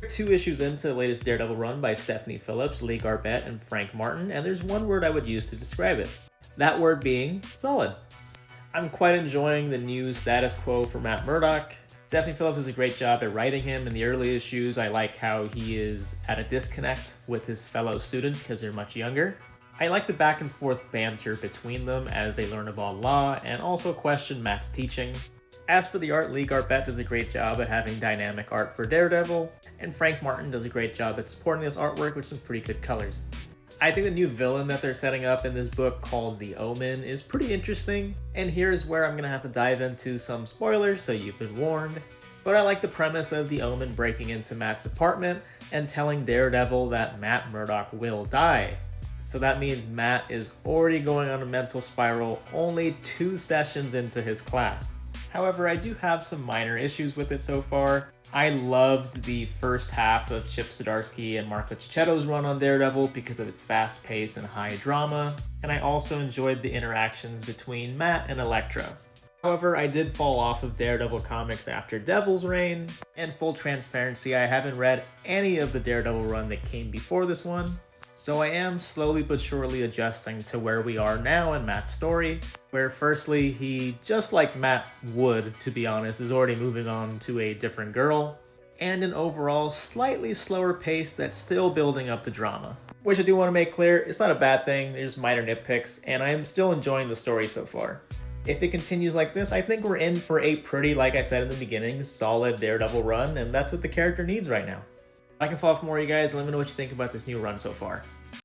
We're 2 issues into the latest Daredevil run by Stephanie Phillips, Lee Garbett, and Frank Martin, and there's one word I would use to describe it. That word being solid. I'm quite enjoying the new status quo for Matt Murdock. Stephanie Phillips does a great job at writing him. In the early issues, I like how he is at a disconnect with his fellow students because they're much younger. I like the back and forth banter between them as they learn about law and also question Matt's teaching. As for the art, Lee Garbett does a great job at having dynamic art for Daredevil, and Frank Martin does a great job at supporting this artwork with some pretty good colors. I think the new villain that they're setting up in this book called the Omen is pretty interesting, and here's where I'm gonna have to dive into some spoilers, so you've been warned. But I like the premise of the Omen breaking into Matt's apartment and telling Daredevil that Matt Murdock will die. So that means Matt is already going on a mental spiral only 2 sessions into his class. However, I do have some minor issues with it so far. I loved the first half of Chip Zdarsky and Marco Cicchetto's run on Daredevil because of its fast pace and high drama, and I also enjoyed the interactions between Matt and Elektra. However, I did fall off of Daredevil comics after Devil's Reign, and full transparency, I haven't read any of the Daredevil run that came before this one, so I am slowly but surely adjusting to where we are now in Matt's story, where firstly, he, just like Matt would, to be honest, is already moving on to a different girl, and an overall slightly slower pace that's still building up the drama. Which I do want to make clear, it's not a bad thing, there's minor nitpicks, and I am still enjoying the story so far. If it continues like this, I think we're in for a pretty, like I said in the beginning, solid Daredevil run, and that's what the character needs right now. I can follow up for more of you guys and let me know what you think about this new run so far.